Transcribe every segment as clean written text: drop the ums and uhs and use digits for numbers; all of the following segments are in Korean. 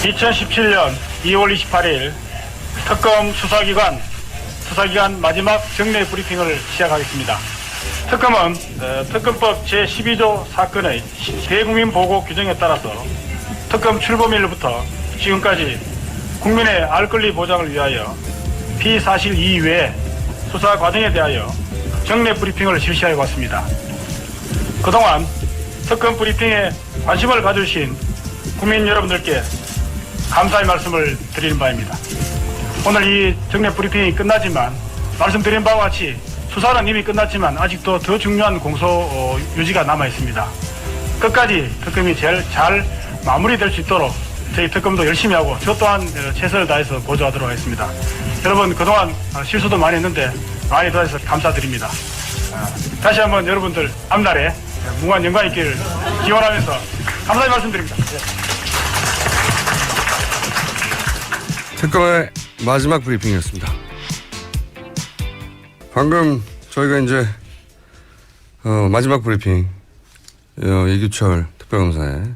2017년 2월 28일 특검 수사기관 마지막 정례 브리핑을 시작하겠습니다. 특검은 특검법 제12조 사건의 대국민 보고 규정에 따라서 특검 출범일로부터 지금까지 국민의 알 권리 보장을 위하여 피사실 이외의 수사 과정에 대하여 정례 브리핑을 실시하여 왔습니다. 그동안 특검 브리핑에 관심을 가져주신 국민 여러분들께 감사의 말씀을 드리는 바입니다. 오늘 이 정례 브리핑이 끝나지만 말씀드린 바와 같이 수사는 이미 끝났지만 아직도 더 중요한 공소 유지가 남아 있습니다. 끝까지 특검이 제일 잘 마무리될 수 있도록 저희 특검도 열심히 하고 저 또한 최선을 다해서 보조하도록 하겠습니다. 여러분 그동안 실수도 많이 했는데 많이 도와주셔서 감사드립니다. 다시 한번 여러분들 앞날에 무한 영광 있기를 기원하면서 감사의 말씀드립니다. 특검의 마지막 브리핑이었습니다. 방금 저희가 이제 마지막 브리핑 이규철 특별검사의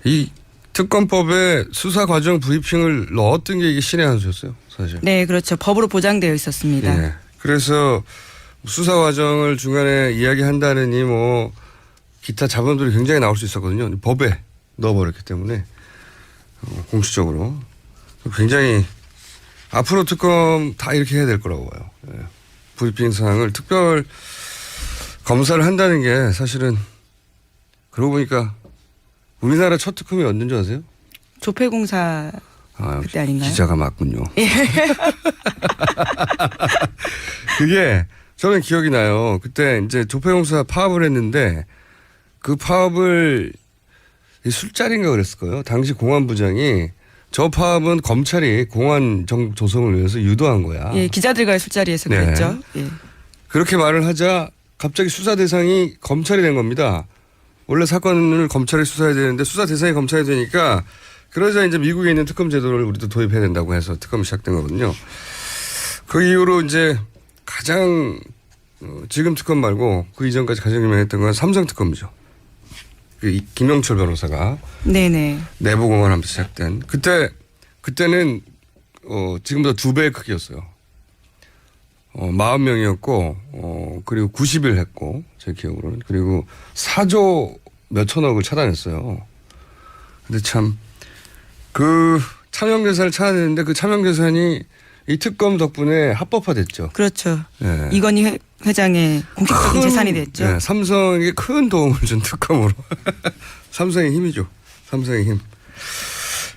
이 특검법에 수사 과정 브리핑을 넣었던 게 이게 신의 한 수였어요, 사실. 네, 그렇죠. 법으로 보장되어 있었습니다. 예. 그래서 수사 과정을 중간에 이야기한다느니 뭐 기타 자본들이 굉장히 나올 수 있었거든요. 법에 넣어버렸기 때문에 공식적으로 굉장히 앞으로 특검 다 이렇게 해야 될 거라고 봐요. 예. 브리핑 사항을 특별 검사를 한다는 게 사실은 그러고 보니까 우리나라 첫 특검이 언제인 줄 아세요? 조폐공사 그때 아닌가요? 기자가 맞군요. 예. 그게 저는 기억이 나요. 그때 이제 조폐공사 파업을 했는데 그 파업을 술자리인가 그랬을 거예요. 당시 공안부장이 저 파업은 검찰이 공안 조성을 위해서 유도한 거야. 예, 기자들과의 술자리에서 네. 그랬죠. 예. 그렇게 말을 하자 갑자기 수사 대상이 검찰이 된 겁니다. 원래 사건을 검찰이 수사해야 되는데 수사 대상이 검찰이 되니까 그러자 이제 미국에 있는 특검 제도를 우리도 도입해야 된다고 해서 특검이 시작된 거거든요. 그 이후로 이제 가장 지금 특검 말고 그 이전까지 가장 유명했던 건 삼성 특검이죠. 그 김영철 변호사가 네네. 내부 공안하면서 시작된 그때는 지금보다 2배의 크기였어요. 40명이었고 그리고 90일 했고 제 기억으로는 그리고 4조 몇천억을 차단했어요. 근데 참 그 차명 계산을 찾아냈는데 그 차명 계산이 이 특검 덕분에 합법화됐죠. 그렇죠. 예. 이건희 회장의 공식적인 재산이 됐죠. 네, 삼성에게 큰 도움을 준 특검으로. 삼성의 힘이죠. 삼성의 힘.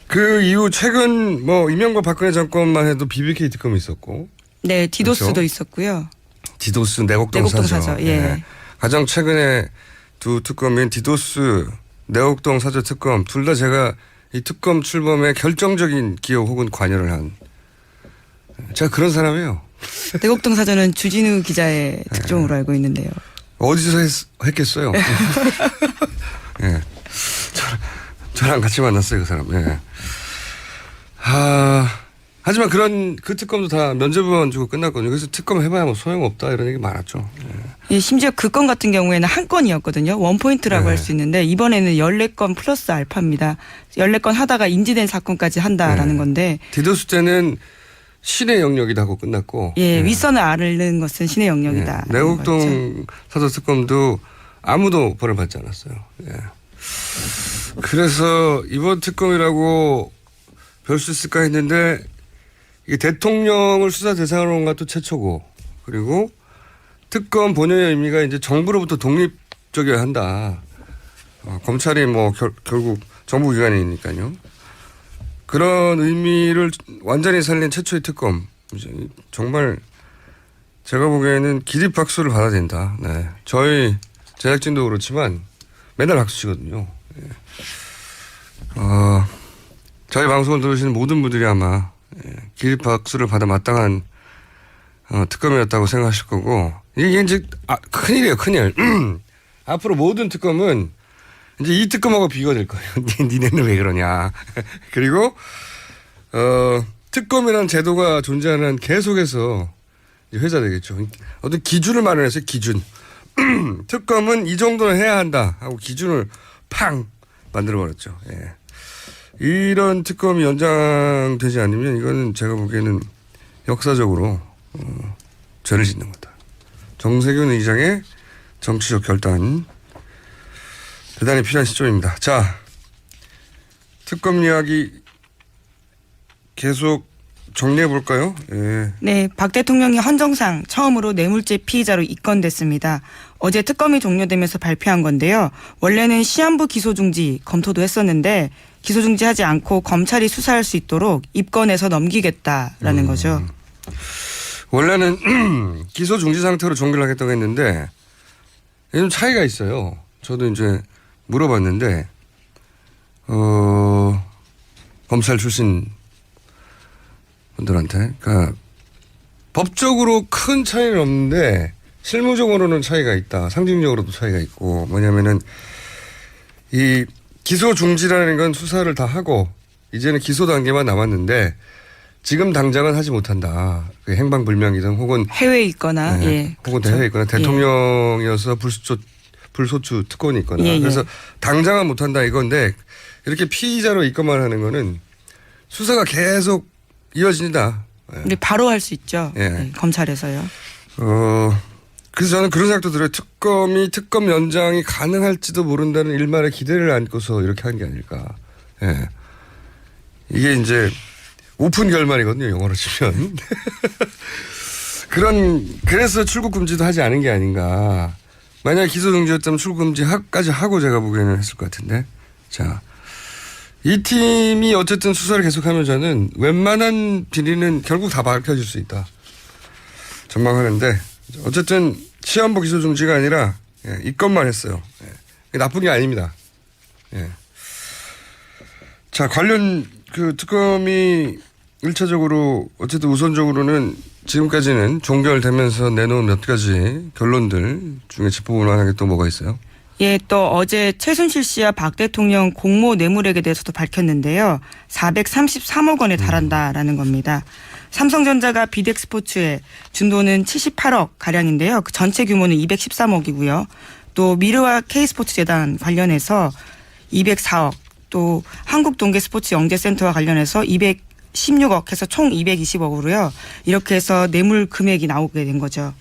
그 이후 최근 뭐 이명박 박근혜 정권만 해도 BBK 특검이 있었고. 네, 디도스도 그렇죠? 있었고요. 디도스 내곡동 사저. 예. 네. 가장 최근에 두 특검인 디도스 내곡동 사저 특검 둘 다 제가 이 특검 출범에 결정적인 기여 혹은 관여를 한 제가 그런 사람이에요. 대곡동 사전은 주진우 기자의 특종으로 알고 있는데요. 어디서 했겠어요? 예. 저랑 같이 만났어요, 그 사람. 예. 하지만 그 특검도 다 면접원 주고 끝났거든요. 그래서 특검 해봐야 뭐 소용없다 이런 얘기 많았죠. 예. 예, 심지어 그 건 같은 경우에는 한 건이었거든요. 원포인트라고 네. 할 수 있는데 이번에는 14건 플러스 알파입니다. 14건 하다가 인지된 사건까지 한다라는 네. 건데. 디도스 때는 신의 영역이다 하고 끝났고. 예, 예. 윗선을 앓는 것은 신의 영역이다. 예. 내곡동 사저 특검도 아무도 벌을 받지 않았어요. 예. 그래서 이번 특검이라고 별 수 있을까 했는데 이게 대통령을 수사 대상으로 한 것도 최초고 그리고 특검 본연의 의미가 이제 정부로부터 독립적이어야 한다. 검찰이 뭐 결국 정부기관이니까요. 그런 의미를 완전히 살린 최초의 특검. 정말 제가 보기에는 기립박수를 받아야 된다. 네. 저희 제작진도 그렇지만 맨날 박수 치거든요. 예. 저희 방송을 들으시는 모든 분들이 아마 기립박수를 받아 마땅한 특검이었다고 생각하실 거고 이게 이제 큰일이에요, 큰일. 앞으로 모든 특검은 이제 이 특검하고 비교가 될 거예요. 니네는 왜 그러냐. 그리고 특검이라는 제도가 존재하는 한 계속해서 회자되겠죠. 어떤 기준을 마련했어요. 기준. 특검은 이 정도는 해야 한다 하고 기준을 팡 만들어버렸죠. 예. 이런 특검이 연장되지 않으면 이거는 제가 보기에는 역사적으로 죄를 짓는 거다. 정세균 의장의 정치적 결단 대단히 필요한 시점입니다. 자, 특검 이야기 계속 정리해 볼까요? 예. 네, 박 대통령이 헌정상 처음으로 뇌물죄 피의자로 입건됐습니다. 어제 특검이 종료되면서 발표한 건데요. 원래는 시한부 기소 중지 검토도 했었는데 기소 중지하지 않고 검찰이 수사할 수 있도록 입건해서 넘기겠다라는 거죠. 원래는 기소 중지 상태로 종결을 하겠다고 했는데 좀 차이가 있어요. 저도 이제 물어봤는데 검찰 출신 분들한테 그러니까 법적으로 큰 차이는 없는데 실무적으로는 차이가 있다. 상징적으로도 차이가 있고 뭐냐면은 이 기소 중지라는 건 수사를 다 하고 이제는 기소 단계만 남았는데 지금 당장은 하지 못한다. 그 행방불명이든 혹은 해외에 있거나 네, 예, 혹은 그렇죠. 해외에 있거나 대통령이어서 불소추 특권이 있거나 예, 예. 그래서 당장은 못한다 이건데 이렇게 피의자로 입건만 하는 거는 수사가 계속 이어진다. 예. 근데 바로 할 수 있죠. 예. 네, 검찰에서요. 그래서 저는 그런 생각도 들어요. 특검 연장이 가능할지도 모른다는 일말의 기대를 안고서 이렇게 한 게 아닐까. 예. 이게 이제 오픈 결말이거든요. 영어로 치면. 그래서 출국 금지도 하지 않은 게 아닌가. 만약에 기소 중지였다면 출국 금지까지 하고 제가 보기에는 했을 것 같은데. 자. 이 팀이 어쨌든 수사를 계속하면 저는 웬만한 비리는 결국 다 밝혀질 수 있다. 전망하는데 어쨌든 시한부 기소 중지가 아니라 입건만 했어요. 나쁜 게 아닙니다. 예. 자, 관련 그 특검이 1차적으로 어쨌든 우선적으로는 지금까지는 종결되면서 내놓은 몇 가지 결론들 중에 짚어볼 만한 게 또 뭐가 있어요? 예, 또 어제 최순실 씨와 박 대통령 공모 뇌물액에 대해서도 밝혔는데요. 433억 원에 달한다라는 겁니다. 삼성전자가 비덱스포츠에 준 돈은 78억 가량인데요. 그 전체 규모는 213억이고요. 또 미르와 K스포츠재단 관련해서 204억, 또 한국동계스포츠영재센터와 관련해서 216억 해서 총 220억으로요. 이렇게 해서 뇌물 금액이 나오게 된 거죠.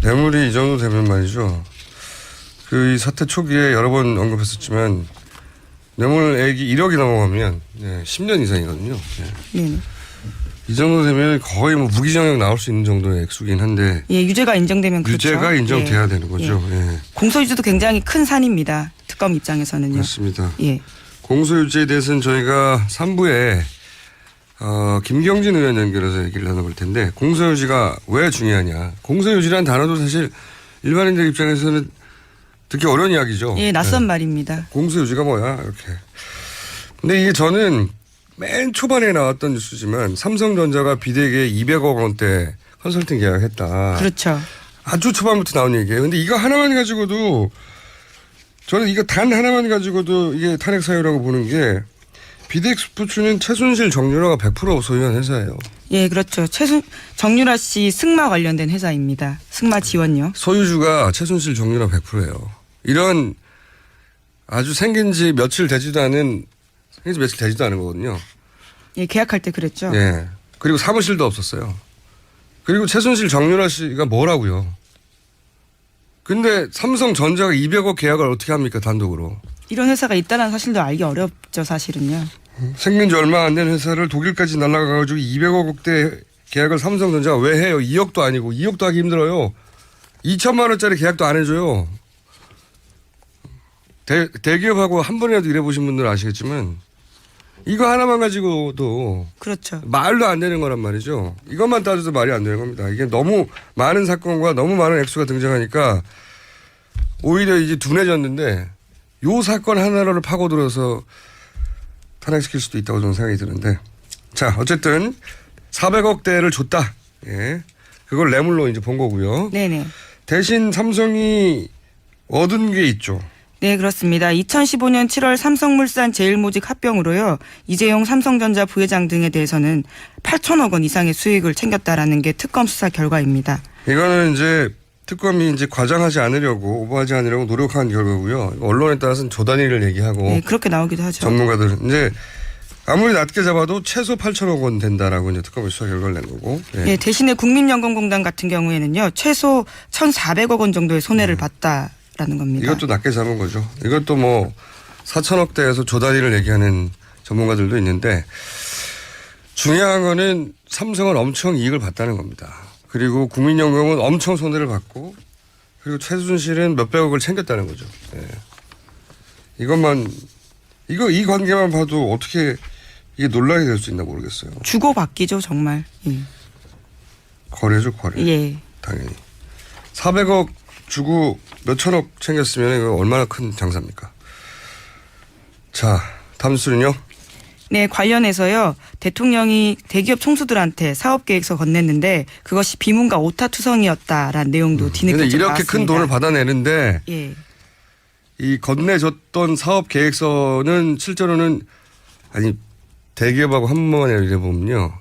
뇌물이 이 정도 되면 말이죠. 그 이 사태 초기에 여러 번 언급했었지만 뇌물액이 1억이 넘어가면 10년 이상이거든요. 네. 이 정도 되면 거의 뭐 무기징역 나올 수 있는 정도의 액수긴 한데 예, 유죄가 인정되면 그렇죠. 유죄가 인정돼야 예. 되는 거죠. 예. 공소유지도 굉장히 큰 산입니다. 특검 입장에서는요. 맞습니다. 예. 공소유지에 대해서는 저희가 3부에 김경진 의원 연결해서 얘기를 나눠볼 텐데 공소유지가 왜 중요하냐. 공소유지라는 단어도 사실 일반인들 입장에서는 듣기 어려운 이야기죠. 예, 낯선 말입니다. 공소유지가 뭐야 이렇게. 근데 이게 저는 맨 초반에 나왔던 뉴스지만 삼성전자가 비대기에 200억 원대 컨설팅 계약했다. 그렇죠. 아주 초반부터 나온 얘기예요. 근데 이거 하나만 가지고도 저는 이거 단 하나만 가지고도 이게 탄핵 사유라고 보는 게 비덱스포츠는 최순실 정유라가 100% 소유한 회사예요. 예, 그렇죠. 정유라 씨 승마 관련된 회사입니다. 승마 지원요. 소유주가 최순실 정유라 100%예요. 이런 아주 생긴 지 며칠 되지도 않은 거거든요. 예, 계약할 때 그랬죠. 예. 그리고 사무실도 없었어요. 그리고 최순실 정유라 씨가 뭐라고요. 근데 삼성전자가 200억 계약을 어떻게 합니까 단독으로. 이런 회사가 있다는 사실도 알기 어렵죠, 사실은요. 생긴 지 얼마 안 된 회사를 독일까지 날아가가지고 200억대 계약을 삼성전자가 왜 해요? 2억도 아니고 2억도 하기 힘들어요. 2천만 원짜리 계약도 안 해줘요. 대기업하고 한 번이라도 일해보신 분들 아시겠지만 이거 하나만 가지고도 그렇죠. 말도 안 되는 거란 말이죠. 이것만 따져도 말이 안 되는 겁니다. 이게 너무 많은 사건과 너무 많은 액수가 등장하니까 오히려 이제 둔해졌는데 요 사건 하나를 파고들어서 탄핵시킬 수도 있다고 저는 생각이 드는데 자 어쨌든 400억대를 줬다. 예. 그걸 뇌물로 이제 본 거고요. 네네. 대신 삼성이 얻은 게 있죠. 네, 그렇습니다. 2015년 7월 삼성물산 제일모직 합병으로요. 이재용 삼성전자 부회장 등에 대해서는 8천억 원 이상의 수익을 챙겼다라는 게 특검 수사 결과입니다. 이거는 이제 특검이 이제 과장하지 않으려고 오버하지 않으려고 노력한 결과고요. 언론에 따라서는 조단위를 얘기하고 네, 그렇게 나오기도 하죠. 전문가들 이제 아무리 낮게 잡아도 최소 8천억 원 된다라고 이제 특검이 수사 결과를 낸 거고. 예. 네, 대신에 국민연금공단 같은 경우에는요 최소 1,400억 원 정도의 손해를 봤다라는 겁니다. 이것도 낮게 잡은 거죠. 이것도 뭐 4천억대에서 조단위를 얘기하는 전문가들도 있는데 중요한 거는 삼성은 엄청 이익을 봤다는 겁니다. 그리고 국민연금은 엄청 손해를 봤고 그리고 최순실은 몇백억을 챙겼다는 거죠. 예. 이 관계만 봐도 어떻게 이게 논란이 될 수 있나 모르겠어요. 주고받기죠 정말. 예. 거래죠 거래. 예. 당연히. 400억 주고 몇천억 챙겼으면 이거 얼마나 큰 장사입니까? 자, 다음 수는요. 네, 관련해서요. 대통령이 대기업 총수들한테 사업계획서 건넸는데 그것이 비문과 오타투성이었다라는 내용도 뒤늦게 근데 이렇게 나왔습니다. 큰 돈을 받아내는데 예. 이 건네줬던 사업계획서는 실제로는 아니 대기업하고 한 번에 이래 보면요.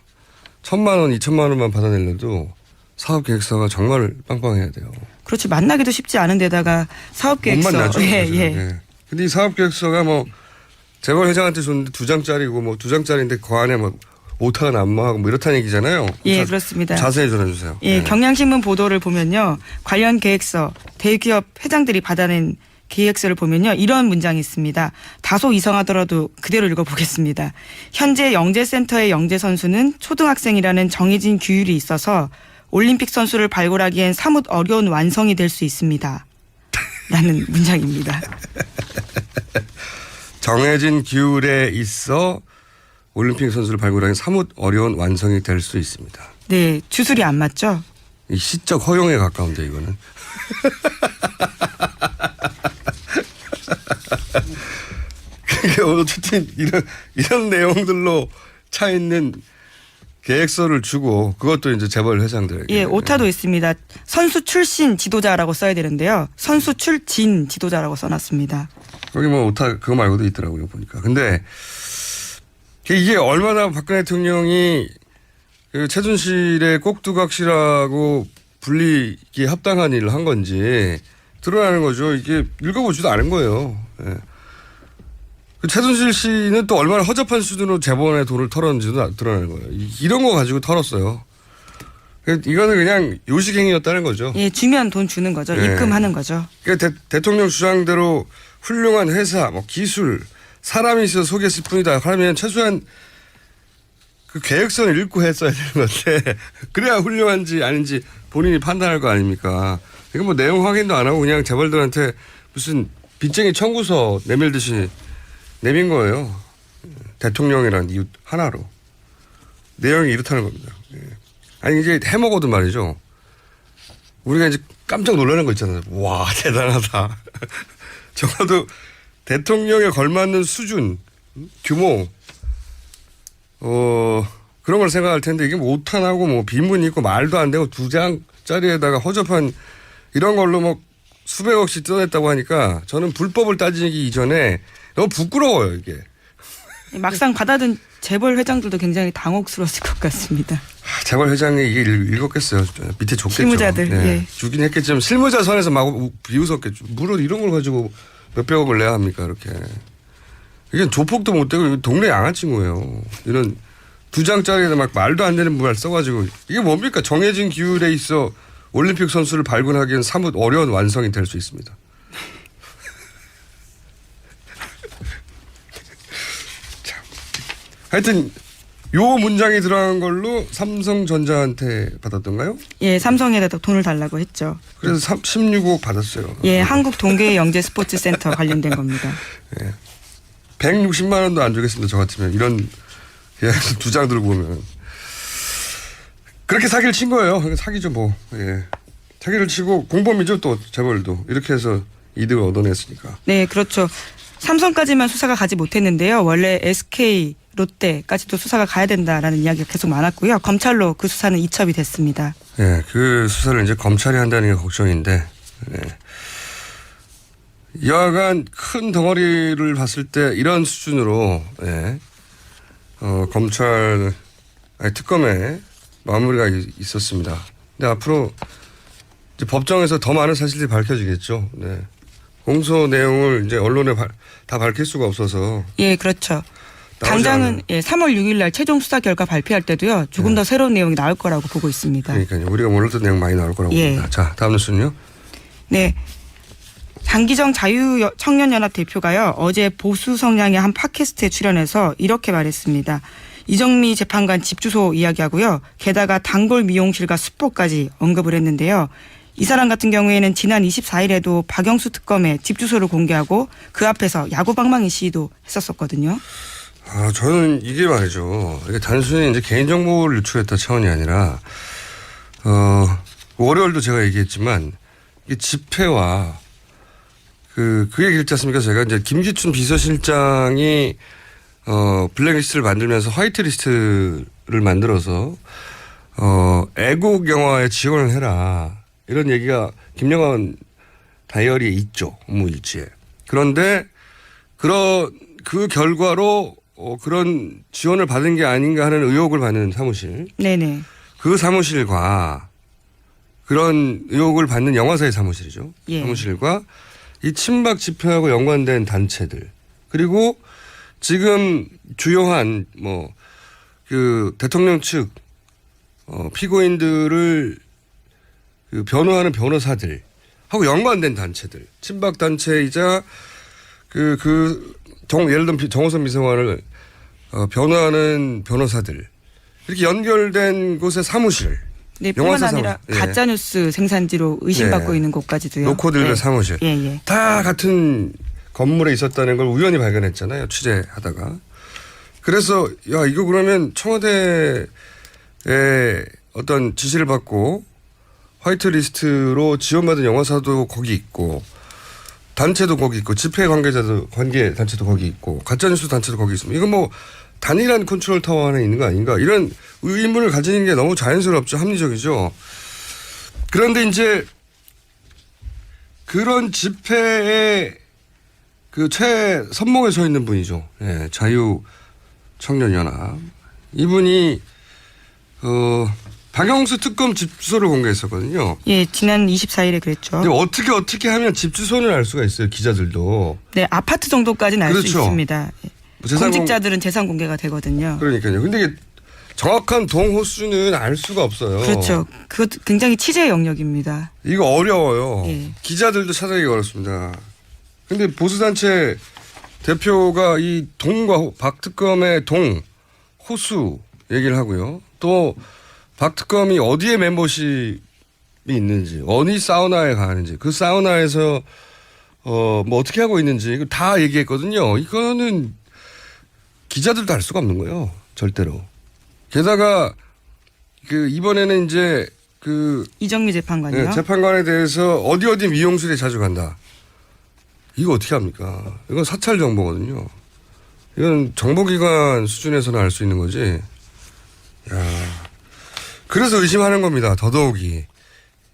1,000만 원, 2천만 원만 받아내려도 사업계획서가 정말 빵빵해야 돼요. 그렇죠. 만나기도 쉽지 않은 데다가 사업계획서. 못 만나죠. 예, 사실은. 예. 예. 근데 이 사업계획서가 뭐 재벌 회장한테 줬는데 2장짜리고 뭐 2장짜리인데 그 안에 뭐 오타가 난무하고 뭐 이렇다는 얘기잖아요. 예, 그렇습니다. 자세히 전해주세요. 예, 네. 경향신문 보도를 보면요. 관련 계획서 대기업 회장들이 받아낸 계획서를 보면요. 이런 문장이 있습니다. 다소 이상하더라도 그대로 읽어보겠습니다. 현재 영재센터의 영재 선수는 초등학생이라는 정해진 규율이 있어서 올림픽 선수를 발굴하기엔 사뭇 어려운 완성이 될 수 있습니다. 라는 문장입니다. 정해진 규율에 있어 올림픽 선수를 발굴하기 사뭇 어려운 완성이 될 수 있습니다. 네, 주술이 안 맞죠? 이 시적 허용에 가까운데 이거는. 그게 어쨌든 이런 내용들로 차 있는 계획서를 주고 그것도 이제 재벌 회장들에게. 예, 오타도 있습니다. 선수 출신 지도자라고 써야 되는데요. 선수 출진 지도자라고 써놨습니다. 거기 뭐 오타 그거 말고도 있더라고요 보니까. 근데 이게 얼마나 박근혜 대통령이 그 최순실의 꼭두각시라고 불리기 합당한 일을 한 건지 드러나는 거죠. 이게 읽어보지도 않은 거예요. 예. 그 최순실 씨는 또 얼마나 허접한 수준으로 재벌의 돈을 털었는지도 드러나는 거예요. 이런 거 가지고 털었어요. 이거는 그냥 요식행위였다는 거죠. 예, 주면 돈 주는 거죠. 예. 입금하는 거죠. 그러니까 대통령 주장대로 훌륭한 회사, 뭐 기술, 사람이 있어서 소개했을 뿐이다. 하면 최소한 그 계획서는 읽고 했어야 되는 건데 그래야 훌륭한지 아닌지 본인이 판단할 거 아닙니까? 이거 뭐 내용 확인도 안 하고 그냥 재벌들한테 무슨 빚쟁이 청구서 내밀듯이 내민 거예요. 대통령이라는 이유 하나로. 내용이 이렇다는 겁니다. 아니 이제 해먹어도 말이죠. 우리가 이제 깜짝 놀라는 거 있잖아요. 와 대단하다. 적어도 대통령에 걸맞는 수준, 규모, 그런 걸 생각할 텐데 이게 뭐 오탄하고 뭐 비문이 있고 말도 안 되고 2장짜리에다가 허접한 이런 걸로 뭐 수백억씩 뜯어냈다고 하니까 저는 불법을 따지기 이전에 너무 부끄러워요 이게. 막상 받아든 재벌 회장들도 굉장히 당혹스러웠을 것 같습니다. 재벌 회장이 이게 읽었겠어요. 밑에 줬겠죠. 실무자들. 네. 예. 주긴 했겠지만 실무자 선에서 막 비웃었겠죠. 물론 이런 걸 가지고 몇백억을 내야 합니까 이렇게. 이게 조폭도 못 되고 동네 양아친구예요. 이런 2장짜리에다 막 말도 안 되는 말 써가지고 이게 뭡니까? 정해진 규율에 있어 올림픽 선수를 발굴하기엔 사뭇 어려운 완성이 될 수 있습니다. 참. 하여튼 요 문장이 들어간 걸로 삼성전자한테 받았던가요? 예, 삼성에다 돈을 달라고 했죠. 그래서 16억 받았어요. 예, 한국 동계 영재 스포츠 센터 관련된 겁니다. 예. 160만 원도 안 주겠습니다. 저 같으면 이런 계약서 2장 들고 보면 그렇게 사기를 친 거예요. 사기죠 뭐. 예. 사기를 치고 공범이죠 또 재벌도 이렇게 해서 이득을 얻어냈으니까. 네, 그렇죠. 삼성까지만 수사가 가지 못했는데요. 원래 SK, 롯데까지도 수사가 가야 된다라는 이야기가 계속 많았고요. 검찰로 그 수사는 이첩이 됐습니다. 예, 그 수사를 이제 검찰이 한다는 게 걱정인데. 예. 여하간 큰 덩어리를 봤을 때 이런 수준으로 예. 검찰 특검에 마무리가 있었습니다. 근데 앞으로 이제 법정에서 더 많은 사실들이 밝혀지겠죠. 네. 공소 내용을 이제 언론에 다 밝힐 수가 없어서. 예, 그렇죠. 당장은 3월 6일 날 최종 수사 결과 발표할 때도요. 조금 더 새로운 내용이 나올 거라고 보고 있습니다. 그러니까요. 우리가 몰랐던 내용 많이 나올 거라고 봅니다. 자, 다음 뉴스는요. 네. 장기정 자유청년연합 대표가요. 어제 보수 성향의 한 팟캐스트에 출연해서 이렇게 말했습니다. 이정미 재판관 집 주소 이야기하고요. 게다가 단골 미용실과 숫보까지 언급을 했는데요. 이 사람 같은 경우에는 지난 24일에도 박영수 특검에 집 주소를 공개하고 그 앞에서 야구방망이 시위도 했었었거든요. 저는 이게 말이죠. 이게 단순히 이제 개인정보를 유출했다 차원이 아니라, 월요일도 제가 얘기했지만, 이게 집회와 그 얘기 있지 않습니까? 제가 이제 김기춘 비서실장이, 블랙리스트를 만들면서 화이트리스트를 만들어서, 애국 영화에 지원을 해라. 이런 얘기가 김영환 다이어리에 있죠. 업무일지에. 그런데, 그 결과로 그런 지원을 받은 게 아닌가 하는 의혹을 받는 사무실. 네네. 그 사무실과 그런 의혹을 받는 영화사의 사무실이죠. 예. 사무실과 이 친박 집회하고 연관된 단체들. 그리고 지금 주요한 그 대통령 측 피고인들을 그 변호하는 변호사들 하고 연관된 단체들. 친박 단체이자 예를 들면 정호선 비서관을 변호하는 변호사들 이렇게 연결된 곳의 사무실. 네, 뿐만 아니라 사무실. 가짜뉴스 생산지로 의심받고 있는 곳까지도요. 노코들의 사무실. 예. 다 같은 건물에 있었다는 걸 우연히 발견했잖아요. 취재하다가. 그래서 이거 그러면 청와대의 어떤 지시를 받고 화이트리스트로 지원받은 영화사도 거기 있고 단체도 거기 있고 집회 관계 단체도 거기 있고 가짜뉴스 단체도 거기 있습니다. 이건 단일한 컨트롤 타워 안에 있는 거 아닌가 이런 의문을 가지는 게 너무 자연스럽죠. 합리적이죠. 그런데 이제 그런 집회에 그 최선봉에 서 있는 분이죠. 예, 자유청년연합. 이분이 박영수 특검 집 주소를 공개했었거든요. 예, 지난 24일에 그랬죠. 근데 어떻게 하면 집 주소는 알 수가 있어요. 기자들도. 네, 아파트 정도까지는 알 수 그렇죠. 있습니다. 재산 공직자들은 재산 공개가 되거든요. 그러니까요. 근데 이게 정확한 동호수는 알 수가 없어요. 그렇죠. 그것도 굉장히 취재 영역입니다. 이거 어려워요. 예. 기자들도 찾아내기 어렵습니다. 근데 보수단체 대표가 이 동과 박 특검의 호수 얘기를 하고요. 또 박 특검이 어디에 멤버십이 있는지, 어디 사우나에 가는지, 그 사우나에서 어떻게 하고 있는지 이거 다 얘기했거든요. 이거는 기자들도 알 수가 없는 거예요. 절대로. 게다가 이번에는 이제 이정미 재판관이요. 네, 재판관에 대해서 어디 미용실에 자주 간다. 이거 어떻게 합니까? 이건 사찰 정보거든요. 이건 정보기관 수준에서는 알 수 있는 거지. 그래서 의심하는 겁니다. 더더욱이.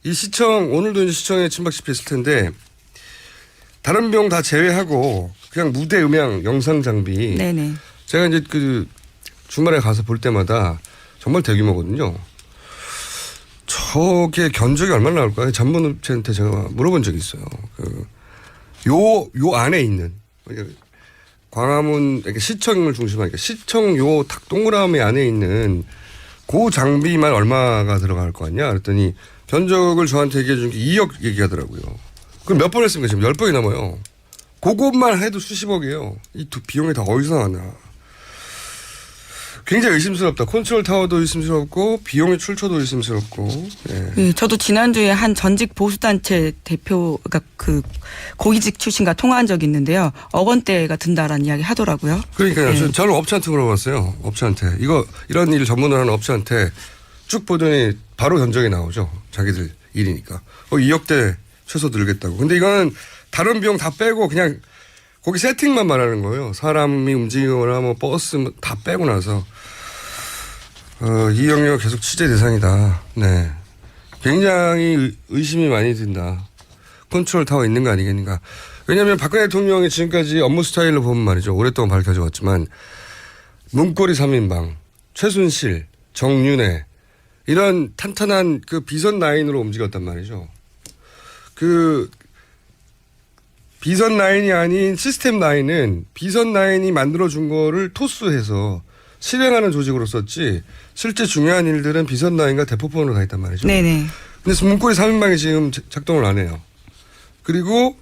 이 오늘도 이제 시청에 친박 집회 있을 텐데, 다른 비용 다 제외하고, 그냥 무대 음향, 영상 장비. 네네. 제가 이제 주말에 가서 볼 때마다 정말 대규모거든요. 저게 견적이 얼마나 나올까요? 전문업체한테 제가 물어본 적이 있어요. 요 안에 있는, 광화문, 시청을 중심으로, 시청 요 동그라미 안에 있는 그 장비만 얼마가 들어갈 거 아니야? 그랬더니 견적을 저한테 얘기해 준 게 2억 얘기하더라고요. 그럼 몇 번 했습니까? 지금 10번이 넘어요. 그것만 해도 수십억이에요. 이 비용이 다 어디서 나왔나. 굉장히 의심스럽다. 컨트롤 타워도 의심스럽고 비용의 출처도 의심스럽고. 예. 네, 저도 지난주에 한 전직 보수단체 대표가 고위직 출신과 통화한 적이 있는데요. 억 원대가 든다라는 이야기 하더라고요. 그러니까요. 네. 저는 업체한테 물어봤어요. 업체한테. 이런 일을 전문으로 하는 업체한테 쭉 보더니 바로 견적이 나오죠. 자기들 일이니까. 2억대 최소 들겠다고. 근데 이거는 다른 비용 다 빼고 그냥 거기 세팅만 말하는 거예요. 사람이 움직이거나 버스 다 빼고 나서. 이 영역 계속 취재 대상이다. 네. 굉장히 의심이 많이 든다. 컨트롤 타워 있는 거 아니겠는가. 왜냐하면 박근혜 대통령이 지금까지 업무 스타일로 보면 말이죠. 오랫동안 밝혀져 왔지만 문고리 3인방, 최순실, 정윤회 이런 탄탄한 비선 라인으로 움직였단 말이죠. 그 비선 라인이 아닌 시스템 라인은 비선 라인이 만들어준 거를 토스해서 실행하는 조직으로 썼지 실제 중요한 일들은 비선 라인과 대포폰으로 다 있단 말이죠. 네네. 근데 문고리 3인방이 지금 작동을 안 해요. 그리고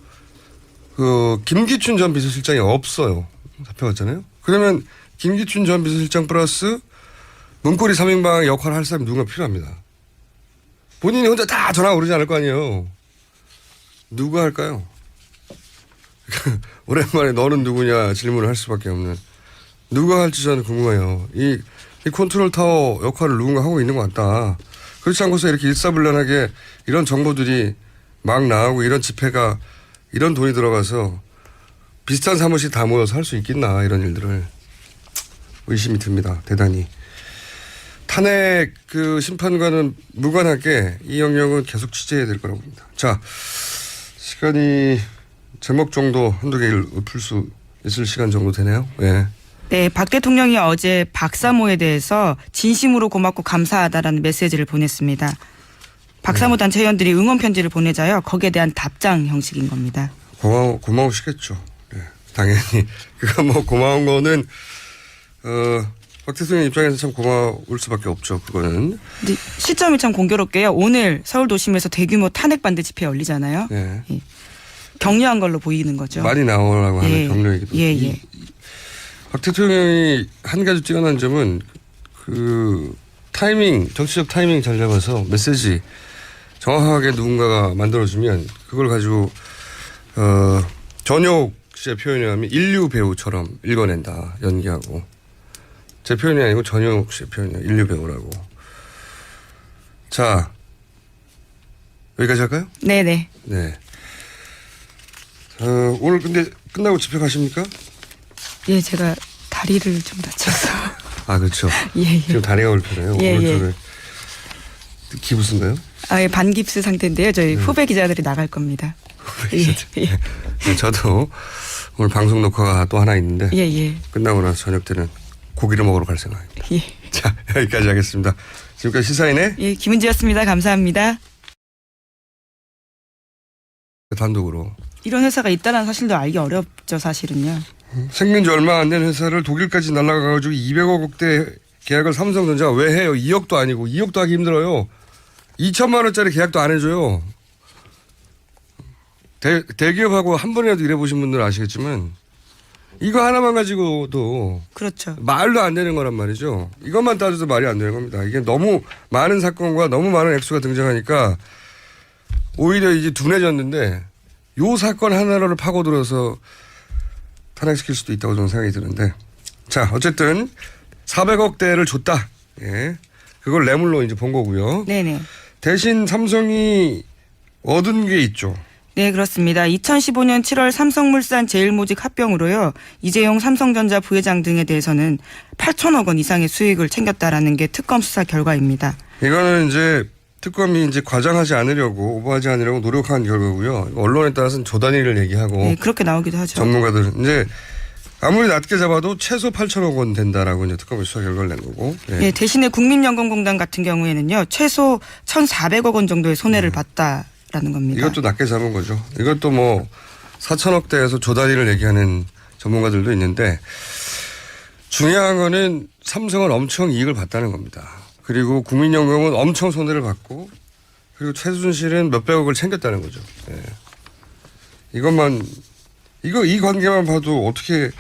그 김기춘 전 비서실장이 없어요. 잡혀갔잖아요. 그러면 김기춘 전 비서실장 플러스 문고리 3인방 역할을 할 사람이 누군가 필요합니다. 본인이 혼자 다 전화 오르지 않을 거 아니에요. 누가 할까요? 오랜만에 너는 누구냐 질문을 할 수밖에 없는. 누가 할지 저는 궁금해요. 이 컨트롤 타워 역할을 누군가 하고 있는 것 같다. 그렇지 않고서 이렇게 일사불란하게 이런 정보들이 막 나오고 이런 집회가 이런 돈이 들어가서 비슷한 사무실 다 모여서 할 수 있겠나 이런 일들을 의심이 듭니다. 대단히. 탄핵 그 심판과는 무관하게 이 영역은 계속 취재해야 될 거라고 봅니다. 자, 시간이 제목 정도 한두 개를 읊을 수 있을 시간 정도 되네요. 예. 네, 박 대통령이 어제 박사모에 대해서 진심으로 고맙고 감사하다라는 메시지를 보냈습니다. 박사모 단체 회원들이 응원 편지를 보내자요. 거기에 대한 답장 형식인 겁니다. 고마우시겠죠. 네, 당연히. 그거 뭐 고마운 거는 박 대통령 입장에서 참 고마울 수밖에 없죠. 그거는. 근데 시점이 참 공교롭게요. 오늘 서울 도심에서 대규모 탄핵 반대 집회 열리잖아요. 네. 예. 격려한 걸로 보이는 거죠. 많이 나오라고 하는 예. 격려이기도 예, 예. 박 대통령이 한 가지 뛰어난 점은 그 타이밍, 정치적 타이밍 잘 잡아서 메시지 정확하게 누군가가 만들어주면 그걸 가지고 전효옥 씨의 표현에 하면 인류 배우처럼 읽어낸다. 연기하고. 제 표현이 아니고 전효옥 씨의 표현이에요. 인류 배우라고. 자, 여기까지 할까요? 네네. 네. 오늘 근데 끝나고 집회 가십니까? 예, 제가 다리를 좀 다쳐서. 아, 그렇죠. 예, 예. 지금 다리가 불편해요. 예, 오른쪽에. 기부스인가요? 아, 예, 반깁스 상태인데요. 저희 후배 기자들이 나갈 겁니다. 예, 예. 네, 저도 오늘 방송 녹화가 또 하나 있는데 예, 예. 끝나고 나서 저녁 때는 고기를 먹으러 갈 생각입니다. 예. 자, 여기까지 하겠습니다. 지금까지 시사인의 예, 김은지였습니다. 감사합니다. 단독으로. 이런 회사가 있다는 사실도 알기 어렵죠, 사실은요. 생긴 지 얼마 안 된 회사를 독일까지 날아가가지고 200억 원대 계약을 삼성전자가 왜 해요? 2억도 아니고 2억도 하기 힘들어요. 2천만 원짜리 계약도 안 해줘요. 대기업하고 한 번이라도 일해보신 분들은 아시겠지만 이거 하나만 가지고도 그렇죠. 말도 안 되는 거란 말이죠. 이것만 따져도 말이 안 되는 겁니다. 이게 너무 많은 사건과 너무 많은 액수가 등장하니까 오히려 이제 둔해졌는데 요 사건 하나를 파고들어서 탄핵시킬 수도 있다고 저는 생각이 드는데 자 어쨌든 400억대를 줬다. 예. 그걸 뇌물로 이제 본 거고요. 네네. 대신 삼성이 얻은 게 있죠. 네, 그렇습니다. 2015년 7월 삼성물산 제일모직 합병으로요. 이재용 삼성전자 부회장 등에 대해서는 8천억 원 이상의 수익을 챙겼다라는 게 특검 수사 결과입니다. 이거는 이제 특검이 이제 과장하지 않으려고 오버하지 않으려고 노력한 결과고요. 언론에 따라서는 조단위를 얘기하고 네, 그렇게 나오기도 하죠. 전문가들은 이제 아무리 낮게 잡아도 최소 8천억 원 된다라고 이제 특검이 수사 결과를 낸 거고. 예. 네, 대신에 국민연금공단 같은 경우에는요. 최소 1,400억 원 정도의 손해를 봤다라는 겁니다. 이것도 낮게 잡은 거죠. 이것도 뭐 4천억대에서 조단위를 얘기하는 전문가들도 있는데 중요한 거는 삼성은 엄청 이익을 봤다는 겁니다. 그리고 국민연금은 엄청 손해를 봤고 그리고 최순실은 몇백억을 챙겼다는 거죠. 예. 이것만 이 관계만 봐도 어떻게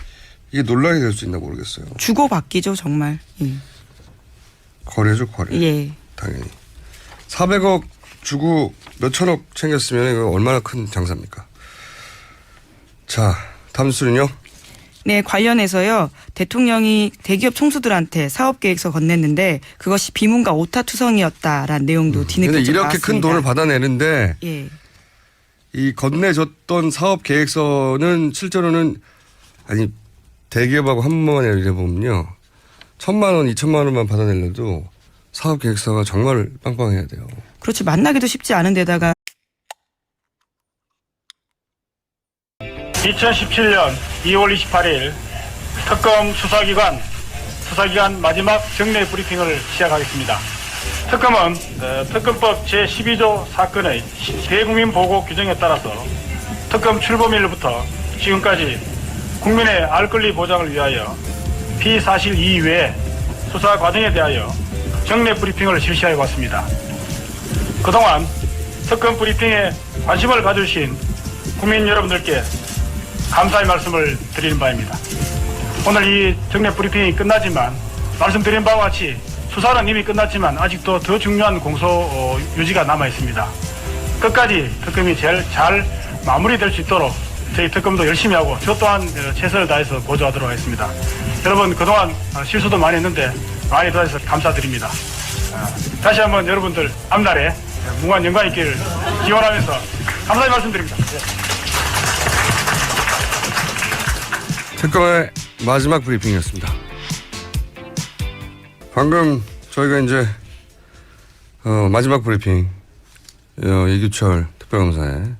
이게 논란이 될 수 있나 모르겠어요. 주고받기죠, 정말. 예. 거래죠, 거래. 예. 당연히. 400억 주고 몇천억 챙겼으면 이거 얼마나 큰 장사입니까? 자, 다음 뉴스는요. 네, 관련해서요. 대통령이 대기업 총수들한테 사업계획서 건넸는데 그것이 비문과 오타투성이었다라는 내용도 뒤늦게 근데 이렇게 나왔습니다. 큰 돈을 받아내는데 예. 이 건네줬던 사업 계획서는 실제로는 아니 대기업하고 한 번만 일해보면요 1,000만 원, 2천만 원만 받아내려도 사업 계획서가 정말 빵빵해야 돼요. 그렇지 만나기도 쉽지 않은 데다가 2017년 2월 28일 특검 수사기관 마지막 정례 브리핑을 시작하겠습니다. 특검은 특검법 제12조 사건의 대국민 보고 규정에 따라서 특검 출범일부터 지금까지 국민의 알 권리 보장을 위하여 피사실 이외에 수사 과정에 대하여 정례 브리핑을 실시해 왔습니다. 그동안 특검 브리핑에 관심을 가주신 국민 여러분들께 감사의 말씀을 드리는 바입니다. 오늘 이 정례 브리핑이 끝나지만 말씀드린 바와 같이 수사는 이미 끝났지만 아직도 더 중요한 공소 유지가 남아 있습니다. 끝까지 특검이 제일 잘 마무리될 수 있도록 저희 특검도 열심히 하고 저 또한 최선을 다해서 보조하도록 하겠습니다. 여러분 그동안 실수도 많이 했는데 많이 도와주셔서 감사드립니다. 다시 한번 여러분들 앞날에 무한 영광 있기를 기원하면서 감사의 말씀드립니다. 특검의 마지막 브리핑이었습니다. 방금 저희가 이제 마지막 브리핑 이규철 특별검사의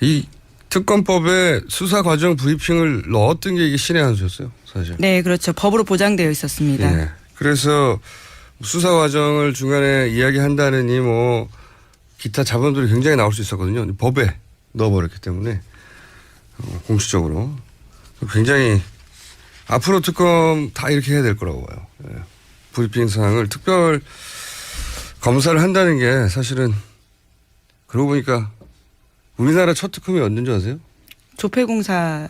이 특검법의 수사 과정 브리핑을 넣었던 게 이게 신의 한 수였어요, 사실. 네, 그렇죠. 법으로 보장되어 있었습니다. 예. 그래서 수사 과정을 중간에 이야기한다느니 뭐 기타 자본들이 굉장히 나올 수 있었거든요. 법에 넣어버렸기 때문에 공식적으로 굉장히 앞으로 특검 다 이렇게 해야 될 거라고 봐요. 예. 브리핑 사항을 특별 검사를 한다는 게 사실은 그러고 보니까 우리나라 첫 특검이 언제인지 아세요? 조폐공사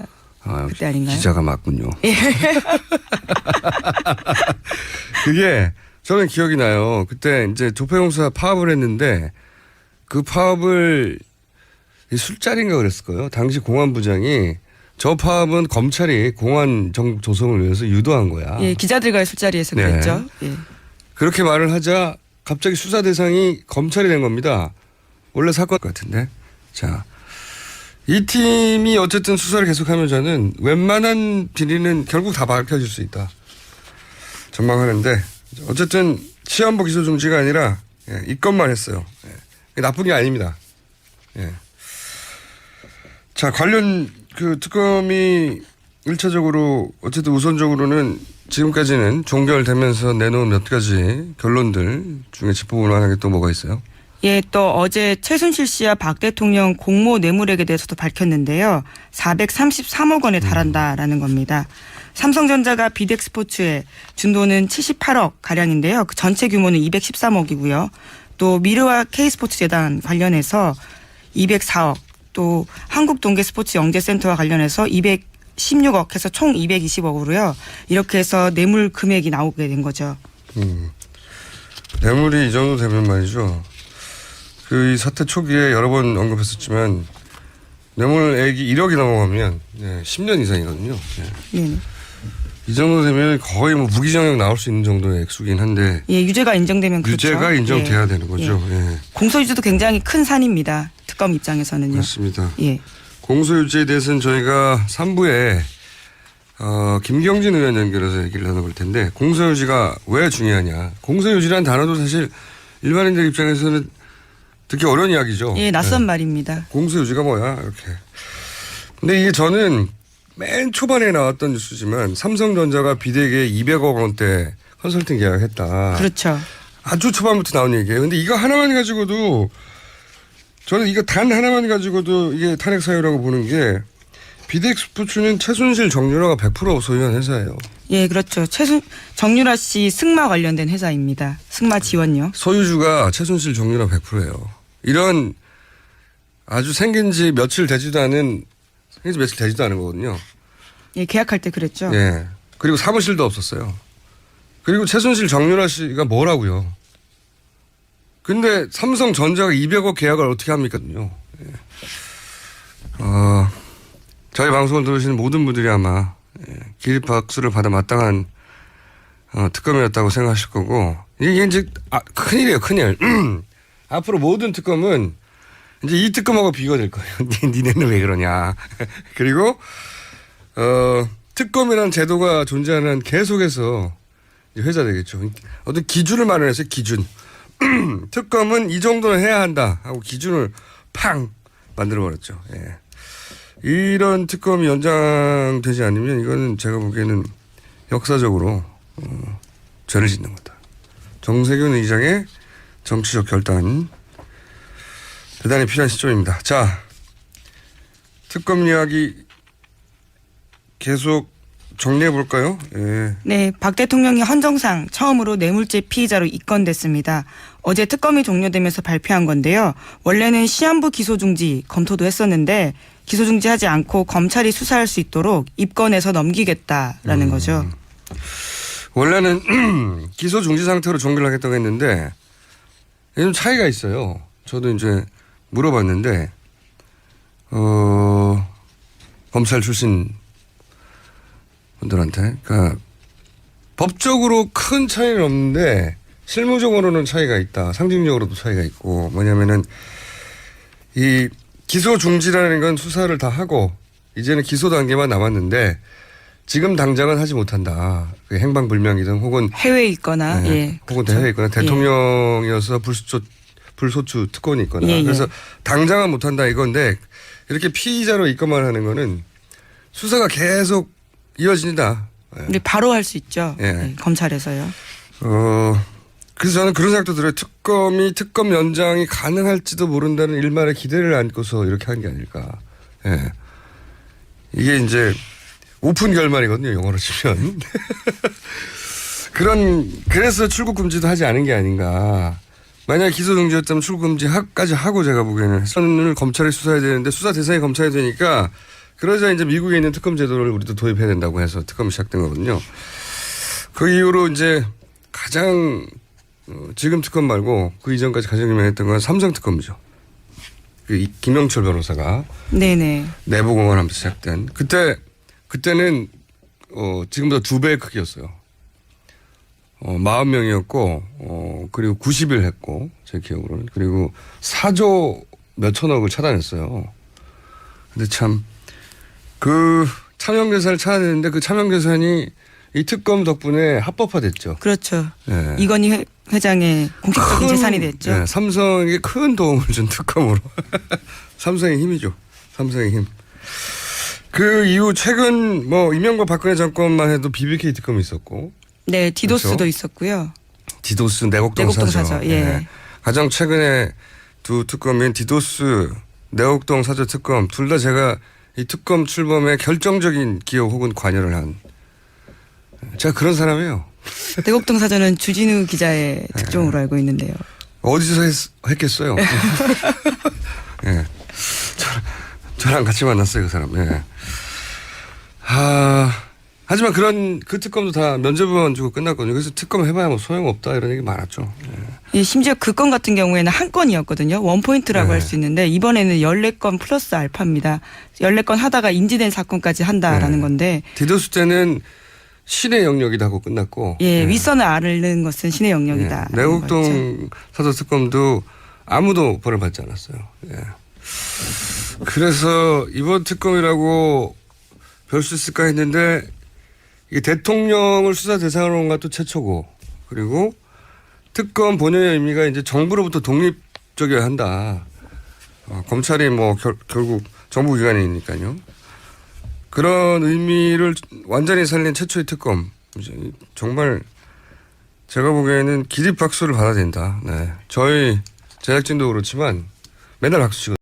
그때 아닌가요? 기자가 맞군요. 예. 그게 저는 기억이 나요. 그때 이제 조폐공사 파업을 했는데 그 파업을 술자리인가 그랬을 거예요. 당시 공안부장이 저 파업은 검찰이 공안 조성을 위해서 유도한 거야. 예, 기자들과의 술자리에서 네. 그랬죠. 예. 그렇게 말을 하자 갑자기 수사 대상이 검찰이 된 겁니다. 원래 사건 같은데. 자, 이 팀이 어쨌든 수사를 계속하면 저는 웬만한 비리는 결국 다 밝혀질 수 있다 전망하는데 어쨌든 시한부 기소 중지가 아니라 입건만 했어요. 나쁜 게 아닙니다. 예. 자, 관련 그 특검이 1차적으로 어쨌든 우선적으로는 지금까지는 종결되면서 내놓은 몇 가지 결론들 중에 짚어볼 만한 게 또 뭐가 있어요? 예, 또 어제 최순실 씨와 박 대통령 공모 뇌물액에 대해서도 밝혔는데요. 433억 원에 달한다라는 겁니다. 삼성전자가 비덱스포츠에 준 돈은 78억 가량인데요. 그 전체 규모는 213억이고요. 또 미르와 K스포츠재단 관련해서 204억, 또 한국동계스포츠영재센터와 관련해서 216억 해서 총 220억으로요. 이렇게 해서 뇌물 금액이 나오게 된 거죠. 뇌물이 이 정도 되면 말이죠. 그 이 사태 초기에 여러 번 언급했었지만 뇌물액이 1억이 넘어가면 10년 이상이거든요. 네. 이 정도 되면 거의 뭐 무기징역 나올 수 있는 정도의 액수긴 한데 예, 유죄가 인정되면 그렇죠. 유죄가 인정돼야 예. 되는 거죠. 예. 예. 공소유지도 굉장히 큰 산입니다. 특검 입장에서는요. 맞습니다. 예. 공소유지에 대해서는 저희가 3부에 김경진 의원 연결해서 얘기를 나눠볼 텐데 공소유지가 왜 중요하냐. 공소유지란 단어도 사실 일반인들 입장에서는 듣기 어려운 이야기죠. 예, 낯선 말입니다. 공소유지가 뭐야 이렇게. 근데 이게 저는 맨 초반에 나왔던 뉴스지만 삼성전자가 비덱에 200억 원대 컨설팅 계약했다. 그렇죠. 아주 초반부터 나온 얘기예요. 근데 이거 하나만 가지고도 저는 이거 단 하나만 가지고도 이게 탄핵 사유라고 보는 게 비덱스포츠는 최순실 정유라가 100% 소유한 회사예요. 예, 그렇죠. 정유라 씨 승마 관련된 회사입니다. 승마 지원요. 소유주가 최순실 정유라 100%예요. 이런 아주 생긴 지 며칠 되지도 않은 거거든요. 예, 계약할 때 그랬죠. 예. 그리고 사무실도 없었어요. 그리고 최순실 정유라 씨가 뭐라고요. 근데 삼성전자가 200억 계약을 어떻게 합니까요? 예. 저희 방송을 들으시는 모든 분들이 아마 기립박수를 받아 마땅한 특검이었다고 생각하실 거고 이게 이제 큰일이에요, 큰일. 앞으로 모든 특검은 이제 이 특검하고 비교가 될 거예요. 니네는 왜 그러냐. 그리고 특검이라는 제도가 존재하는 한 계속해서 회자 되겠죠. 어떤 기준을 마련해서 기준. 특검은 이 정도는 해야 한다 하고 기준을 팡 만들어버렸죠. 예. 이런 특검이 연장되지 않으면 이거는 제가 보기에는 역사적으로 죄를 짓는 거다. 정세균 의장의 정치적 결단 대단히 필요한 시점입니다. 자, 특검 이야기 계속 정리해 볼까요? 예. 네, 박 대통령이 헌정상 처음으로 뇌물죄 피의자로 입건됐습니다. 어제 특검이 종료되면서 발표한 건데요. 원래는 시한부 기소중지 검토도 했었는데 기소중지하지 않고 검찰이 수사할 수 있도록 입건해서 넘기겠다라는 거죠. 원래는 기소중지 상태로 종결을 하겠다고 했는데 좀 차이가 있어요. 저도 이제 물어봤는데 검찰 출신 분들한테 그러니까 법적으로 큰 차이는 없는데 실무적으로는 차이가 있다. 상징적으로도 차이가 있고 뭐냐면은 이 기소 중지라는 건 수사를 다 하고 이제는 기소 단계만 남았는데 지금 당장은 하지 못한다. 그 행방불명이든 혹은 해외에 있거나 네, 예, 혹은 그렇죠. 대회에 있거나 대통령이어서 불소추 특권이 있거나 예, 예. 그래서 당장은 못한다 이건데 이렇게 피의자로 입건만 하는 거는 수사가 계속 이어진다. 우리 바로 할 수 있죠. 예. 네, 검찰에서요. 그래서 저는 그런 생각도 들어요. 특검 연장이 가능할지도 모른다는 일말의 기대를 안고서 이렇게 한 게 아닐까. 예. 이게 이제 오픈 결말이거든요. 영어로 치면. 그래서 출국 금지도 하지 않은 게 아닌가. 만약에 기소 중지였다면 출국 금지까지 하고 제가 보기에는 선을 검찰이 수사해야 되는데 수사 대상이 검찰이 되니까 그러자 이제 미국에 있는 특검 제도를 우리도 도입해야 된다고 해서 특검이 시작된 거거든요. 그 이후로 이제 가장 지금 특검 말고 그 이전까지 가장 유명했던 건 삼성 특검이죠. 그 김영철 변호사가 네네. 내부공헌하면서 시작된 그때는 지금보다 2배의 크기였어요. 40명이었고 그리고 90일 했고 제 기억으로는 그리고 4조 몇천억을 차단했어요. 근데 참 그 차명계산을 찾아내는데 그 차명계산이 이 특검 덕분에 합법화됐죠. 그렇죠. 예. 이건희 회장의 공식적인 재산이 됐죠. 예, 삼성에게 큰 도움을 준 특검으로. 삼성의 힘이죠. 삼성의 힘. 그 이후 최근 이명박 박근혜 정권만 해도 BBK 특검이 있었고. 네, 디도스도 그렇죠? 있었고요. 디도스 내곡동 내곡동 사저. 사저, 예. 가장 최근에 두 특검인 디도스 내곡동 사저 특검 둘 다 제가 이 특검 출범에 결정적인 기여 혹은 관여를 한 제가 그런 사람이에요. 내곡동 사전은 주진우 기자의 특종으로 알고 있는데요. 어디서 했겠어요? 예. 저랑 같이 만났어요, 그 사람. 예. 하지만 그 특검도 다 면접만 주고 끝났거든요. 그래서 특검 해봐야 소용없다 이런 얘기 많았죠. 예. 예, 심지어 그 건 같은 경우에는 한 건이었거든요. 원포인트라고 네. 할 수 있는데 이번에는 14건 플러스 알파입니다. 14건 하다가 인지된 사건까지 한다라는 네. 건데. 디도스 때는 신의 영역이다 하고 끝났고. 예, 윗선을 앓는 것은 신의 영역이다. 예. 내곡동 사저 특검도 아무도 벌을 받지 않았어요. 예. 그래서 이번 특검이라고 별 수 있을까 했는데 이 대통령을 수사 대상으로 한 것도 최초고 그리고 특검 본연의 의미가 이제 정부로부터 독립적이어야 한다. 검찰이 결국 정부기관이니까요. 그런 의미를 완전히 살린 최초의 특검. 정말 제가 보기에는 기립박수를 받아야 된다. 네. 저희 제작진도 그렇지만 맨날 박수 치거든요.